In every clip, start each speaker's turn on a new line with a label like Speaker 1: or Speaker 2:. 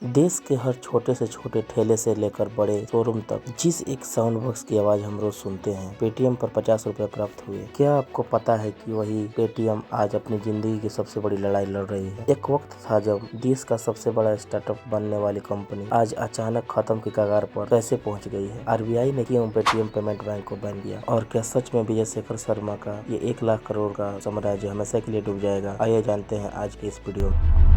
Speaker 1: देश के हर छोटे से छोटे ठेले से लेकर बड़े शोरूम तक जिस एक साउंड बॉक्स की आवाज हम रोज सुनते हैं, पेटीएम पर 50 रुपए प्राप्त हुए। क्या आपको पता है कि वही पेटीएम आज अपनी जिंदगी की सबसे बड़ी लड़ाई लड़ रही है। एक वक्त था जब देश का सबसे बड़ा स्टार्टअप बनने वाली कंपनी आज अचानक खत्म की कगार पर कैसे पहुंच गई है। आरबीआई ने क्यों पेटीएम पेमेंट बैंक को बैन किया, और क्या सच में विजय शेखर शर्मा का ये 1 लाख करोड़ का साम्राज्य हमेशा के लिए डूब जाएगा। आइए जानते हैं आज के इस वीडियो में।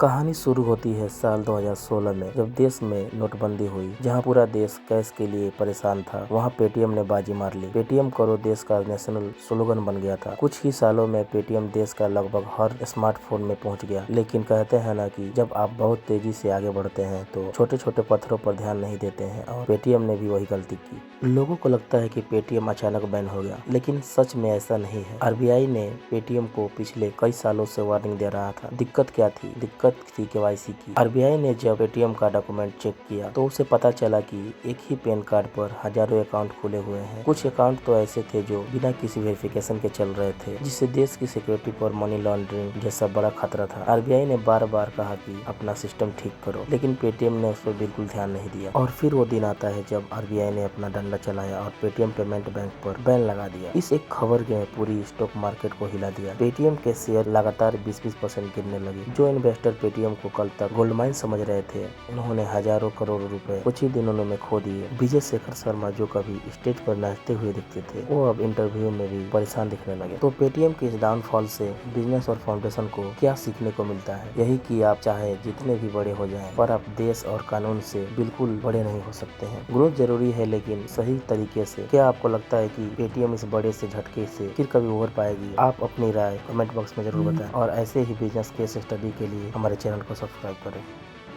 Speaker 1: कहानी शुरू होती है साल 2016 में, जब देश में नोटबंदी हुई। जहां पूरा देश कैश के लिए परेशान था, वहां पेटीएम ने बाजी मार ली। पेटीएम करो देश का नेशनल स्लोगन बन गया था। कुछ ही सालों में पेटीएम देश का लगभग हर स्मार्टफोन में पहुंच गया। लेकिन कहते हैं ना कि जब आप बहुत तेजी से आगे बढ़ते हैं तो छोटे छोटे पत्थरों पर ध्यान नहीं देते हैं, और पेटीएम ने भी वही गलती की। लोगों को लगता है कि पेटीएम अचानक बैन हो गया, लेकिन सच में ऐसा नहीं है। आरबीआई ने पेटीएम को पिछले कई सालों से वार्निंग दे रहा था। दिक्कत क्या थी? दिक्कत थी केवाईसी की। आरबीआई ने जब पेटीएम का डॉक्यूमेंट चेक किया तो उसे पता चला कि एक ही पैन कार्ड पर हजारों अकाउंट खुले हुए हैं। कुछ अकाउंट तो ऐसे थे जो बिना किसी वेरिफिकेशन के चल रहे थे, जिससे देश की सिक्योरिटी पर मनी लॉन्ड्रिंग जैसा बड़ा खतरा था। आरबीआई ने बार बार कहा कि अपना सिस्टम ठीक करो, लेकिन पेटीएम ने उस पर बिल्कुल ध्यान नहीं दिया। और फिर वो दिन आता है जब आरबीआई ने अपना डंडा चलाया और पेटीएम पेमेंट बैंक पर बैन लगा दिया। इस एक खबर ने पूरी स्टॉक मार्केट को हिला दिया। पेटीएम के शेयर लगातार 20% गिरने लगे। जो इन्वेस्टर पेटीएम को कल तक गोल्ड माइन समझ रहे थे, उन्होंने हजारों करोड़ रुपए कुछ ही दिनों में खो दिए। विजय शेखर शर्मा, जो कभी स्टेज पर नाचते हुए दिखते थे, वो अब इंटरव्यू में भी परेशान दिखने लगे। तो पेटीएम के इस डाउनफॉल से बिजनेस और फाउंडेशन को क्या सीखने को मिलता है? यही कि आप चाहे जितने भी बड़े हो जाएं, पर आप देश और कानून से बिल्कुल बड़े नहीं हो सकते हैं। ग्रोथ जरूरी है, लेकिन सही तरीके से। क्या आपको लगता है कि पेटीएम इस बड़े से झटके से फिर कभी उभर पाएगी? आप अपनी राय कमेंट बॉक्स में जरूर बताएं, और ऐसे ही बिजनेस केस स्टडी के लिए हमारे चैनल को सब्सक्राइब करें।